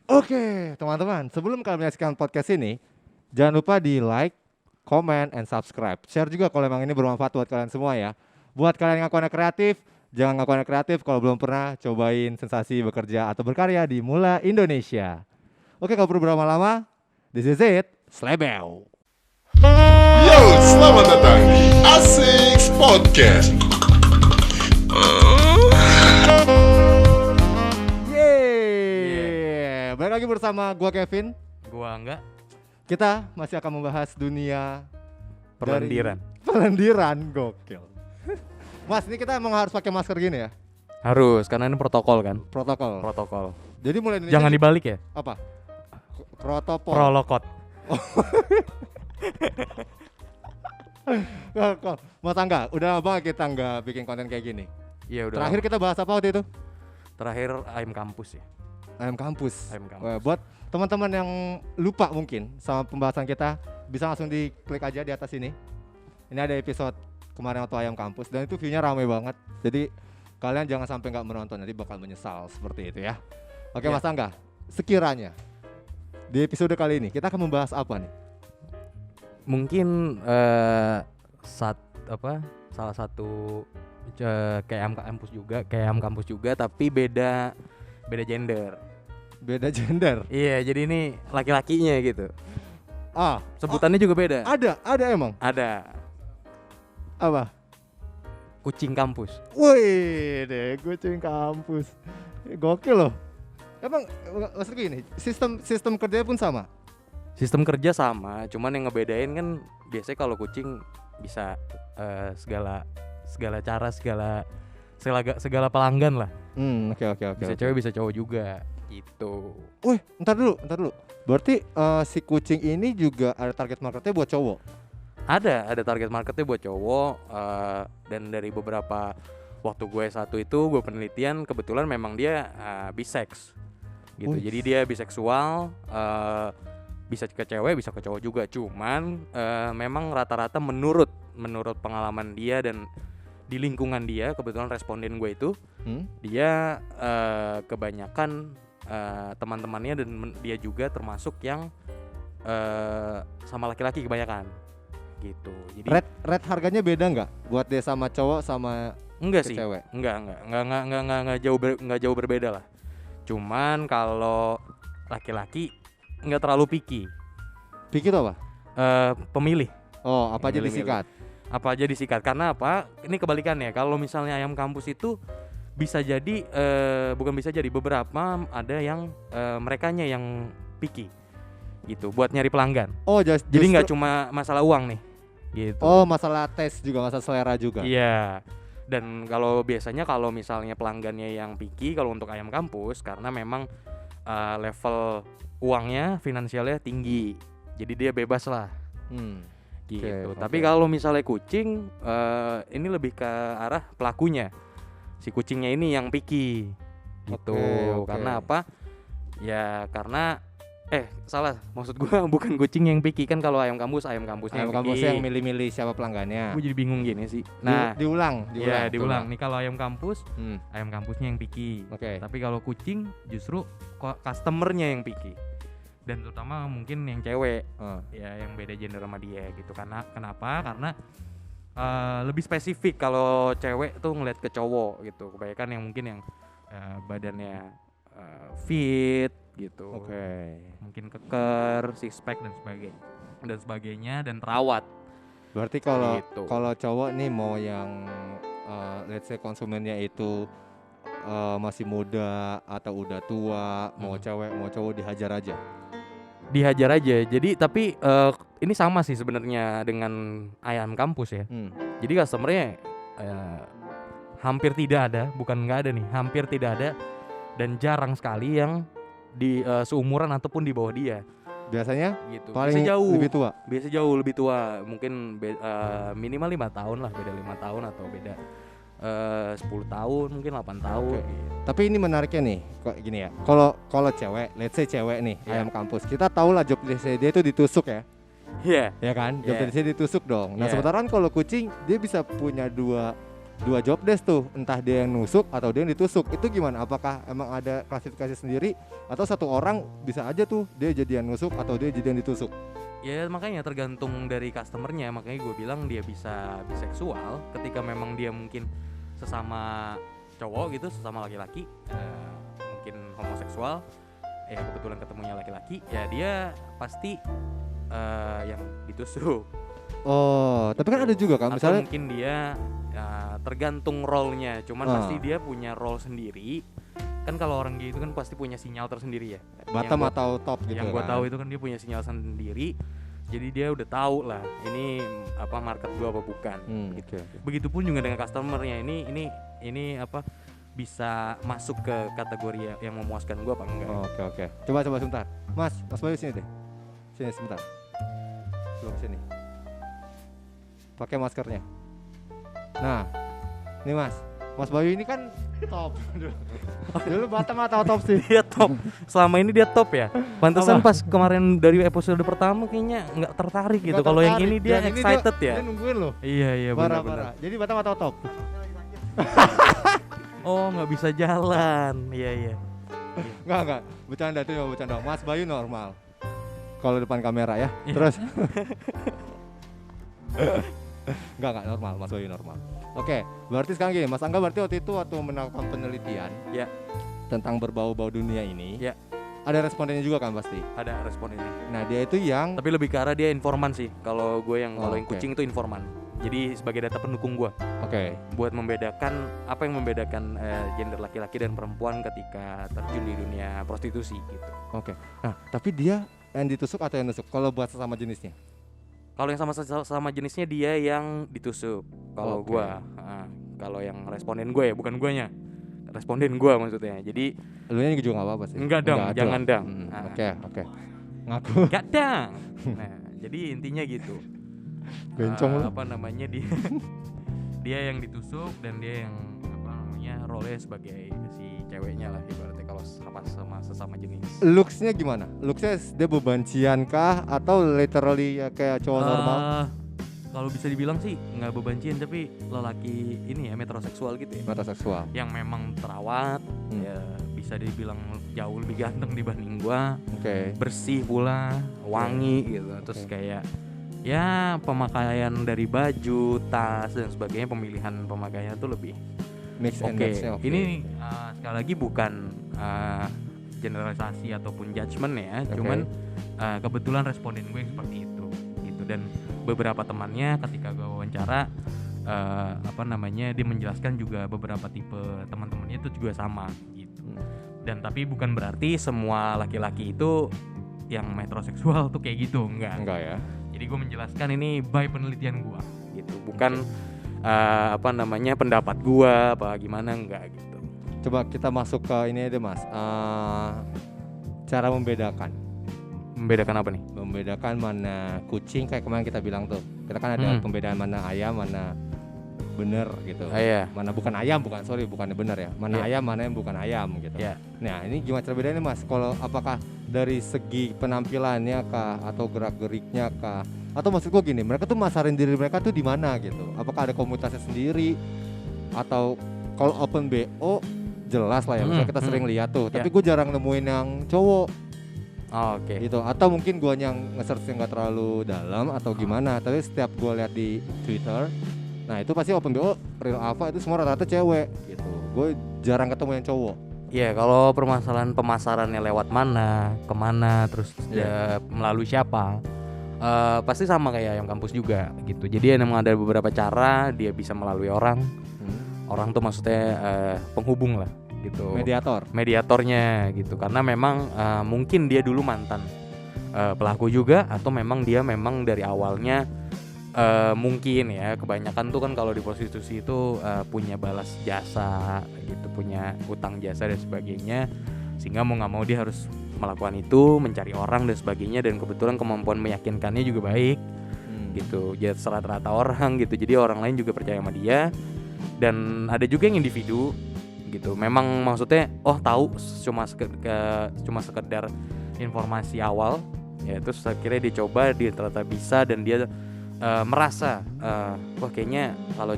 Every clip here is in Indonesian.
Oke, teman-teman, sebelum kalian menyaksikan podcast ini, jangan lupa di like, comment, and subscribe. Share juga kalau memang ini bermanfaat buat kalian semua ya. Buat kalian yang ngaku anak kreatif, jangan ngaku anak kreatif kalau belum pernah cobain sensasi bekerja atau berkarya di Mula Indonesia. Oke, kalau perlu berlama-lama, this is it, Slebeo. Yo, selamat datang di Asik Podcast. Yeay, balik lagi bersama gua Kevin. Gua enggak. Kita masih akan membahas dunia Perlendiran. Pelendiran, gokil. Mas, ini kita emang harus pakai masker gini ya? Harus, karena ini protokol kan. Protokol. Jadi mulai Indonesia Jangan dibalik ya. apa? Protokol. Prolokot. Mas Angga, udah lama kita nggak bikin konten kayak gini. Iya udah. Terakhir kita bahas apa waktu itu? Terakhir ayam kampus ya. Ayam kampus. Ayam kampus. Wah, buat teman-teman yang lupa mungkin sama pembahasan kita, bisa langsung diklik aja di atas ini. Ini ada episode kemarin waktu ayam kampus dan itu view-nya ramai banget. Jadi kalian jangan sampai nggak menonton, nanti bakal menyesal seperti itu ya. Oke, Ya. Mas Angga, sekiranya di episode kali ini kita akan membahas apa nih? Mungkin salah satu kayak ayam kampus juga tapi beda gender. Beda gender. Iya, jadi ini laki-lakinya gitu. Sebutannya juga beda. Ada emang. Ada Apa? kucing kampus. Wih deh, kucing kampus. Gokil loh. Emang maksudnya gini, sistem kerjanya pun sama. Sistem kerja sama, cuman yang ngebedain kan biasanya kalau kucing bisa segala cara, segala pelanggan lah. Oke. Bisa cewek bisa cowok juga gitu. Wih, ntar dulu. Berarti si kucing ini juga ada target marketnya buat cowok. Ada target marketnya buat cowok, dan dari beberapa waktu gue satu itu gue penelitian kebetulan memang dia bisex gitu. Wih. Jadi dia biseksual, bisa ke cewek bisa ke cowok juga. Cuman memang rata-rata menurut pengalaman dia dan di lingkungan dia, kebetulan responden gue itu dia kebanyakan teman-temannya dan dia juga termasuk yang sama laki-laki kebanyakan gitu. Jadi Red harganya beda nggak buat dia sama cowok sama enggak ke sih, cewek? enggak jauh berbeda lah. Cuman kalau laki-laki nggak terlalu picky. Picky itu apa? Pemilih. Oh, apa aja Milih-milih. disikat? Apa aja disikat. Karena apa? Ini kebalikannya. Kalau misalnya ayam kampus itu bisa jadi bukan bisa jadi, beberapa ada yang merekanya yang picky gitu buat nyari pelanggan. Oh, Jadi nggak cuma masalah uang nih gitu. Oh, masalah tes juga, masalah selera juga. Iya. Dan kalau biasanya kalau misalnya pelanggannya yang picky kalau untuk ayam kampus, karena memang level uangnya, finansialnya tinggi, jadi dia bebas lah gitu. Oke. Tapi kalau misalnya kucing, ini lebih ke arah pelakunya, si kucingnya ini yang picky gitu. Oke. Karena apa? Ya karena salah, maksud gua bukan kucing yang picky. Kan kalau ayam kampusnya Ayam yang kampusnya yang picky. milih-milih siapa pelanggannya. Gue jadi bingung gini sih. Nah, diulang. iya diulang. Nih kalau ayam kampus, Hmm. ayam kampusnya yang picky. Oke. Tapi kalau kucing justru customernya yang picky. Dan terutama mungkin yang cewek, ya yang beda gender sama dia gitu. Karena kenapa? Karena lebih spesifik. Kalau cewek tuh ngeliat ke cowok gitu. Kebanyakan yang mungkin yang badannya fit gitu. Oke. Mungkin keker, six pack dan sebagainya dan terawat. Berarti Gitu. kalau cowok nih mau yang let's say konsumennya itu masih muda atau udah tua, mau cewek mau cowok dihajar aja. Dihajar aja. Jadi tapi ini sama sih sebenarnya dengan ayam kampus ya. Jadi customernya hampir tidak ada, bukan nggak ada nih, hampir tidak ada dan jarang sekali yang di seumuran ataupun di bawah dia. Biasanya Gitu. paling Biasa jauh lebih tua. Mungkin minimal 5 tahun lah, beda 5 tahun atau beda 10 tahun, mungkin 8 tahun. Oke. Gitu. Tapi ini menariknya nih, kok gini ya. Kalau cewek, let's say cewek nih, ayam kampus. Kita tahu lah job desk dia itu ditusuk ya. Iya. Ya kan? Job Yeah. desk ditusuk dong. Nah, Yeah. sementara kan kalau kucing dia bisa punya dua dua job desk tuh, entah dia yang nusuk atau dia yang ditusuk. Itu gimana? Apakah emang ada klasifikasi sendiri atau satu orang bisa aja tuh dia jadi yang nusuk atau dia jadi yang ditusuk? Ya makanya tergantung dari customernya, makanya gue bilang dia bisa biseksual ketika memang dia mungkin sesama cowok gitu, sesama laki-laki, mungkin homoseksual, ya kebetulan ketemunya laki-laki, ya dia pasti yang ditusuk. Oh, tapi kan ada juga kan Atau misalnya mungkin dia tergantung role-nya, cuman pasti dia punya role sendiri. Kan kalau orang gitu kan pasti punya sinyal tersendiri ya. bottom atau top gitu. Yang gue kan. tahu itu kan dia punya sinyal sendiri. Jadi dia udah tahu lah ini apa market gua apa bukan. Gitu. Oke. Begitupun juga dengan customernya, ini apa bisa masuk ke kategori yang memuaskan gua apa enggak. Oke. Coba sebentar. Mas Bayu sini deh. Sini sebentar. Belum sini. Pakai maskernya. Nah, nih Mas Bayu ini kan top. Dulu bottom atau top sih? Dia top. Selama ini dia top ya. Pantesan pas kemarin dari episode pertama kayaknya nggak tertarik gitu. Kalau yang ini dia Yang ini excited ya. Dia nungguin loh. Iya benar. Parah. Jadi bottom atau top? Oh nggak bisa jalan. Iya. Enggak. Bercanda tuh ya bercanda. Mas Bayu normal. Kalau depan kamera ya. Terus Enggak normal, Mas Bayu normal. Oke, berarti sekarang gini, Mas Angga berarti waktu itu waktu melakukan penelitian Ya. tentang berbau-bau dunia ini. Ya. Ada respondennya juga kan pasti. Ada respon ini. Nah, dia itu yang Tapi lebih ke arah dia informan sih. Kalau gue yang Oh, kalau yang oke. kucing itu informan. Jadi sebagai data pendukung gue oke. buat membedakan apa yang membedakan gender laki-laki dan perempuan ketika terjun di dunia prostitusi gitu. Oke. Nah, tapi dia yang ditusuk atau yang nusuk? Kalau buat sesama jenisnya. Kalau yang sama jenisnya dia yang ditusuk. Kalau Oke. gue, kalau yang responden gue ya bukan guanya. Responden gue maksudnya. Jadi Elunya juga enggak apa-apa sih. enggak dong, jangan dong. Oke. Ngaku. Enggak dong. Nah, jadi intinya gitu. Bencong lu. Apa namanya dia dia yang ditusuk dan dia yang apa namanya role sebagai si ceweknya lah ibaratnya kalau sama sesama jenis. Looks-nya gimana? Looks-nya dia bebancian kah atau literally ya kayak cowok normal? Kalau bisa dibilang sih nggak bebancian tapi lelaki ini ya metroseksual gitu ya. Metroseksual. Yang memang terawat, ya bisa dibilang jauh lebih ganteng dibanding gua. Oke. Bersih pula, wangi gitu. Terus kayak ya pemakaian dari baju, tas dan sebagainya, pemilihan pemakaian tuh lebih Mix and match-nya oke. Ini sekali lagi bukan generalisasi ataupun judgement ya, cuman kebetulan responden gue yang seperti itu gitu. Dan beberapa temannya ketika gue wawancara apa namanya dia menjelaskan juga beberapa tipe teman-temannya itu juga sama gitu. Dan tapi bukan berarti semua laki-laki itu yang metroseksual tuh kayak gitu, enggak ya. Jadi gue menjelaskan ini by penelitian gue gitu, bukan apa namanya pendapat gue apa gimana, enggak gitu. Coba kita masuk ke ini aja Mas. Cara membedakan Membedakan apa nih? membedakan mana kucing kayak kemarin kita bilang tuh. Kita kan ada pembedaan mana ayam, mana bener gitu. Iya. Mana bukan ayam, bukannya bener ya. Mana ayam, mana yang bukan ayam gitu. Iya. Nah, ini gimana cara bedanya Mas? Kalau apakah dari segi penampilannya kah atau gerak-geriknya kah? Atau maksud gue gini, mereka tuh masarin diri mereka tuh di mana gitu? Apakah ada komunitasnya sendiri atau kalau open BO jelas lah ya, misalnya kita sering lihat tuh, tapi gue jarang nemuin yang cowok. Oke. Gitu. Atau mungkin gue yang nge-search nggak terlalu dalam atau gimana, tapi setiap gue lihat di Twitter, nah itu pasti open BO real alpha itu semua rata-rata cewek gitu. Gue jarang ketemu yang cowok. Iya, kalau permasalahan pemasarannya lewat mana, kemana, terus melalui siapa, pasti sama kayak yang kampus juga gitu. Jadi memang ada beberapa cara dia bisa melalui orang. Orang tuh maksudnya penghubung lah gitu. Mediatornya gitu. Karena memang mungkin dia dulu mantan pelaku juga, atau memang dia memang dari awalnya mungkin ya, kebanyakan tuh kan kalau di prostitusi itu punya balas jasa gitu, punya utang jasa dan sebagainya, sehingga mau nggak mau dia harus melakukan itu, mencari orang dan sebagainya, dan kebetulan kemampuan meyakinkannya juga baik gitu, jadi rata-rata orang gitu, jadi orang lain juga percaya sama dia. Dan ada juga yang individu gitu, memang maksudnya tahu cuma sekedar informasi awal ya, terus akhirnya dicoba, dia ternyata bisa, dan dia merasa wah kayaknya kalau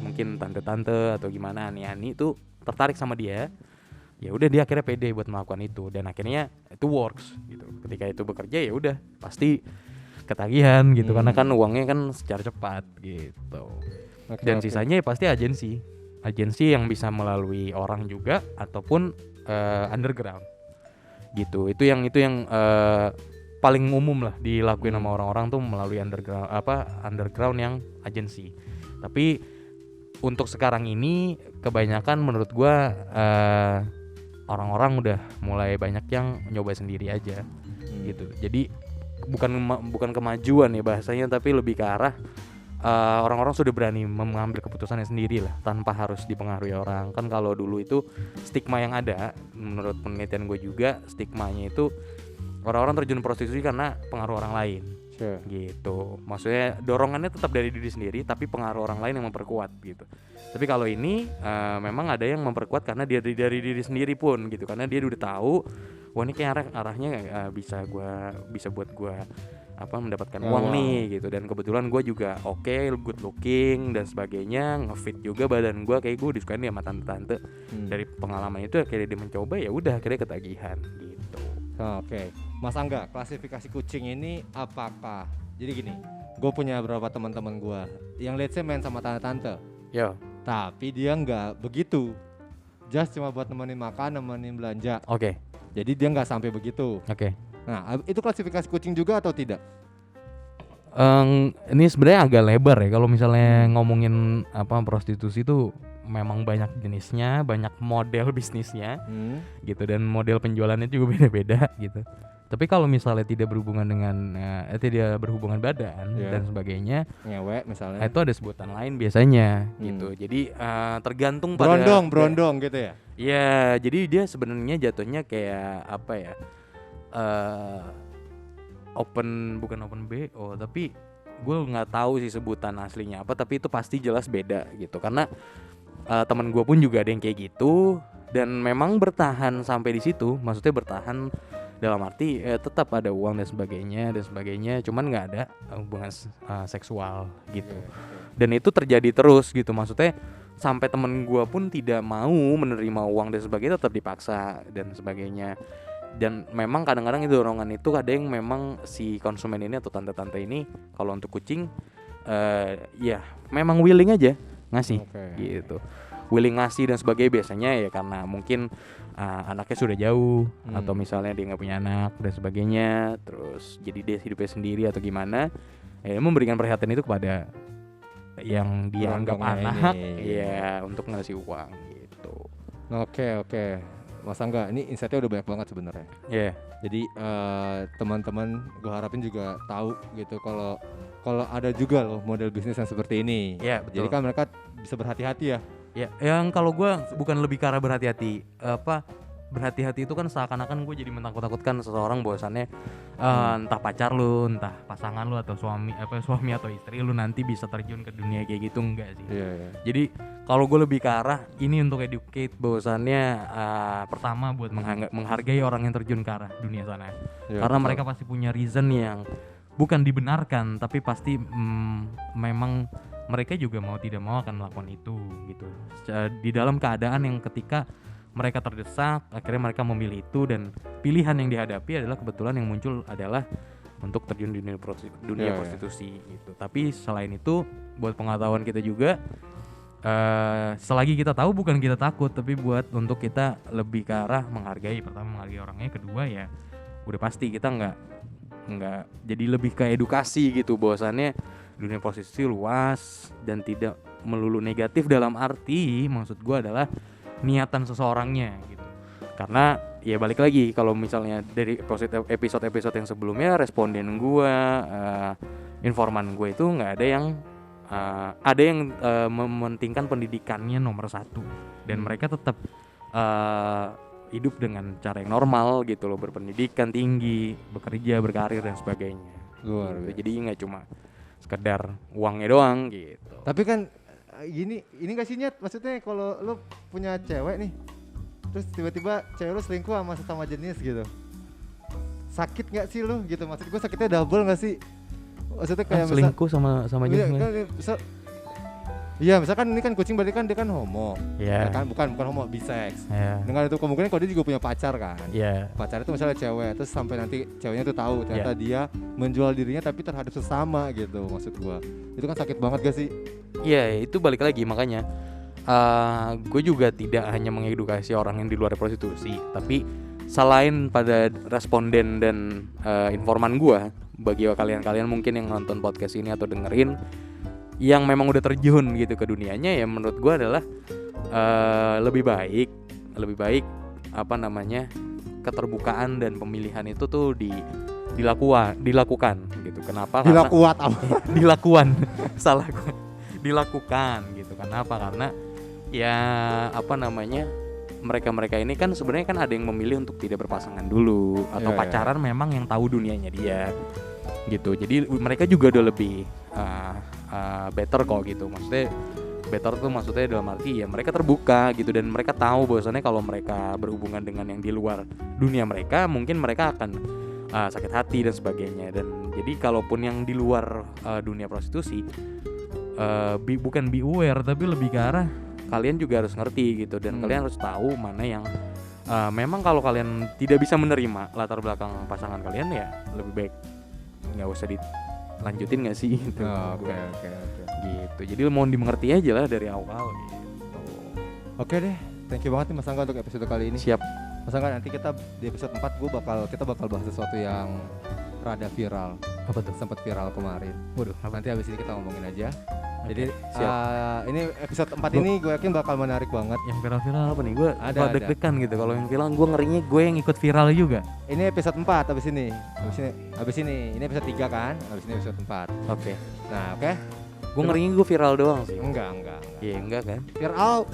mungkin tante-tante atau gimana ani-ani itu tertarik sama dia, ya udah dia akhirnya pede buat melakukan itu dan akhirnya itu works gitu. Ketika itu bekerja ya udah pasti ketagihan gitu karena kan uangnya kan secara cepat gitu. Dan sisanya ya pasti agensi yang bisa melalui orang juga ataupun underground gitu. Itu yang paling umum lah dilakuin sama orang-orang tuh melalui underground yang agensi. Tapi untuk sekarang ini kebanyakan menurut gua orang-orang udah mulai banyak yang nyoba sendiri aja gitu. Jadi bukan kemajuan ya bahasanya, tapi lebih ke arah orang-orang sudah berani mengambil keputusannya sendiri lah tanpa harus dipengaruhi orang. Kan kalau dulu itu stigma yang ada, menurut penelitian gue juga stigmanya itu orang-orang terjun prostitusi karena pengaruh orang lain. Gitu. Maksudnya dorongannya tetap dari diri sendiri tapi pengaruh orang lain yang memperkuat gitu. Tapi kalau ini memang ada yang memperkuat karena dia dari diri sendiri pun gitu. Karena dia udah tahu wah ini kayak arahnya bisa buat gue mendapatkan uang nih gitu. Dan kebetulan gue juga good looking dan sebagainya, ngefit juga badan gue, kayak gue disukain sama tante-tante. Dari pengalaman itu akhirnya dia mencoba, ya udah akhirnya ketagihan gitu. Oke. Mas Angga, klasifikasi kucing ini apakah? Jadi gini, gue punya beberapa teman-teman gue yang let's say main sama tante-tante. Yo. Tapi dia nggak begitu. Just cuma buat nemenin makan, nemenin belanja. Oke. Jadi dia nggak sampai begitu. Oke. Nah, itu klasifikasi kucing juga atau tidak? Ini sebenarnya agak lebar ya kalau misalnya ngomongin prostitusi itu memang banyak jenisnya, banyak model bisnisnya gitu, dan model penjualannya juga beda-beda gitu. Tapi kalau misalnya tidak berhubungan dengan tidak berhubungan badan dan sebagainya, ngewek misalnya, itu ada sebutan lain biasanya gitu. Jadi tergantung pada brondong gitu ya. Iya, jadi dia sebenarnya jatuhnya kayak apa ya? Bukan open BO, tapi gue nggak tahu sih sebutan aslinya apa, tapi itu pasti jelas beda gitu. Karena teman gue pun juga ada yang kayak gitu dan memang bertahan sampai di situ. Maksudnya bertahan dalam arti tetap ada uang dan sebagainya, cuman nggak ada hubungan seksual gitu. Dan itu terjadi terus gitu. Maksudnya sampai temen gue pun tidak mau menerima uang dan sebagainya, tetap dipaksa dan sebagainya. Dan memang kadang-kadang itu dorongan itu ada yang memang si konsumen ini atau tante-tante ini kalau untuk kucing ya memang willing aja ngasih gitu. Willing ngasih dan sebagainya biasanya ya karena mungkin anaknya sudah jauh atau misalnya dia nggak punya anak dan sebagainya, terus jadi dia hidupnya sendiri atau gimana, memberikan perhatian itu kepada yang dia anggap anak ya untuk ngasih uang gitu. Oke. Mas Angga, ini insight-nya udah banyak banget sebenarnya. Jadi teman-teman gue harapin juga tahu gitu kalau ada juga loh model bisnis yang seperti ini. Betul. Jadi kan mereka bisa berhati-hati ya. Yang kalau gue bukan lebih ke arah berhati-hati, berhati-hati itu kan seakan-akan gue jadi mentakut-takutkan seseorang bahwasannya entah pacar lu, entah pasangan lu atau suami atau istri lu nanti bisa terjun ke dunia kayak gitu, enggak sih. Jadi kalau gue lebih ke arah ini untuk educate bahwasannya pertama buat menghargai orang yang terjun ke arah dunia sana. Karena betul. Mereka pasti punya reason yang bukan dibenarkan, tapi pasti memang mereka juga mau tidak mau akan melakukan itu gitu. Di dalam keadaan yang ketika mereka terdesak, akhirnya mereka memilih itu, dan pilihan yang dihadapi adalah kebetulan yang muncul adalah untuk terjun di dunia prostitusi gitu. Tapi selain itu, buat pengetahuan kita juga, selagi kita tahu bukan kita takut, tapi buat untuk kita lebih ke arah menghargai. Pertama menghargai orangnya, kedua ya udah pasti kita nggak jadi lebih ke edukasi gitu, bahwasannya dunia prostitusi luas dan tidak melulu negatif dalam arti maksud gue adalah niatan seseorangnya gitu. Karena ya balik lagi, kalau misalnya dari episode yang sebelumnya, responden gue, informan gue itu nggak ada yang mementingkan pendidikannya nomor satu, dan mereka tetap hidup dengan cara yang normal gitu loh, berpendidikan tinggi, bekerja, berkarir dan sebagainya. Luar biasa. Jadi nggak cuma sekedar uangnya doang gitu. Tapi kan ini gak sih Nyet, maksudnya kalau lu punya cewek nih, terus tiba-tiba cewek lu selingkuh sama sesama jenis gitu, sakit gak sih lu gitu? Maksud gue sakitnya double gak sih? Maksudnya kayak selingkuh sama iya, jenis. kan, iya, misalkan ini kan kucing berarti kan dia kan homo. Iya. Ya kan bukan homo, bisex. Iya. Dengan itu kemungkinan kalau dia juga punya pacar kan. Iya. Pacarnya itu misalnya cewek, terus sampai nanti ceweknya tuh tahu ternyata dia menjual dirinya tapi terhadap sesama gitu maksud gua. Itu kan sakit banget gak sih? Iya, itu balik lagi makanya gue juga tidak hanya mengedukasi orang yang di luar prostitusi, tapi selain pada responden dan informan gue, bagi kalian mungkin yang nonton podcast ini atau dengerin yang memang udah terjun gitu ke dunianya, ya menurut gue adalah lebih baik apa namanya, keterbukaan dan pemilihan itu tuh dilakukan gitu. Kenapa? Dilakukan salah gue. Dilakukan gitu. Kenapa? Karena ya apa namanya, mereka ini kan sebenarnya kan ada yang memilih untuk tidak berpasangan dulu atau pacaran memang yang tahu dunianya dia gitu. Jadi mereka juga udah lebih better kok gitu. Maksudnya better tuh maksudnya dalam arti ya mereka terbuka gitu, dan mereka tahu bahwasannya kalau mereka berhubungan dengan yang di luar dunia mereka, mungkin mereka akan sakit hati dan sebagainya. Dan jadi kalaupun yang di luar dunia prostitusi, bukan be aware tapi lebih ke arah kalian juga harus ngerti gitu, dan kalian harus tahu mana yang memang kalau kalian tidak bisa menerima latar belakang pasangan kalian, ya lebih baik nggak usah dilanjutin nggak sih gitu. Oke. Gitu. Jadi mohon dimengerti aja lah dari awal gitu. Oke deh, thank you banget nih Mas Angga untuk episode kali ini. Siap. Mas Angga, nanti kita di episode 4 kita bakal bahas sesuatu yang rada viral. Apa tuh? Sempat viral kemarin. Waduh, Nanti habis ini kita ngomongin aja. Oke, Jadi siap. ini episode 4 ini gue yakin bakal menarik banget. Yang viral-viral apa nih? Gue Ada. deg-degan gitu. Kalau yang viral gue ngerinya gue yang ikut viral juga. Ini episode 4 habis ini. Habis ini. Ini episode 3 kan? Habis ini episode 4. Oke. Nah, oke. Gue ngerinya gue viral doang sih. Enggak. Iya enggak kan?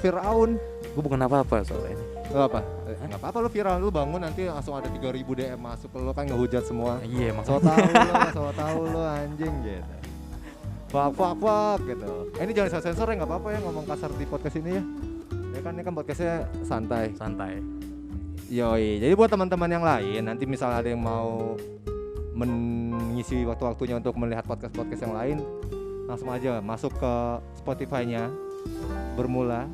Viraun. Gue bukan apa-apa soalnya. Lu apa? Enggak apa-apa lu viral, lu bangun nanti langsung ada 3.000 DM masuk ke lu kan ngehujat semua. Iya So maksudnya. tahu lu anjing gitu. Fuck gitu. Ini jangan sensor ya, enggak apa-apa ya ngomong kasar di podcast ini ya. Ya kan ini kan podcastnya santai. Yoi. Jadi buat teman-teman yang lain, nanti misalnya ada yang mau mengisi waktu-waktunya untuk melihat podcast-podcast yang lain, langsung aja masuk ke Spotify-nya Bermula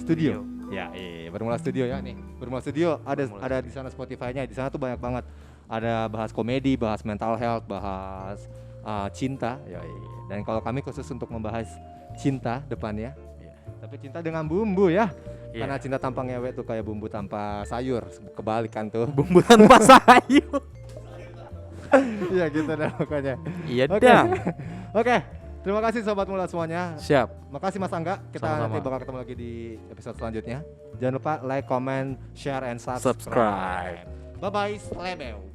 Studio. Ya, Bermula Studio ya nih. Bermula Studio ada di sana Spotify-nya. Di sana tuh banyak banget. Ada bahas komedi, bahas mental health, bahas cinta. Ya, dan kalau kami khusus untuk membahas cinta depannya. Ya. Tapi cinta dengan bumbu ya. Iya. Karena cinta tanpa ngewe tuh kayak bumbu tanpa sayur. Kebalikan tuh. Bumbu tanpa sayur. Iya gitu dah pokoknya. Iya Oke. dah. Oke. Terima kasih Sobat Mula semuanya. Siap. Makasih Mas Angga. Kita Sama-sama. nanti bakal ketemu lagi di episode selanjutnya. Jangan lupa like, comment, share, and Subscribe. Bye-bye. Slebeu.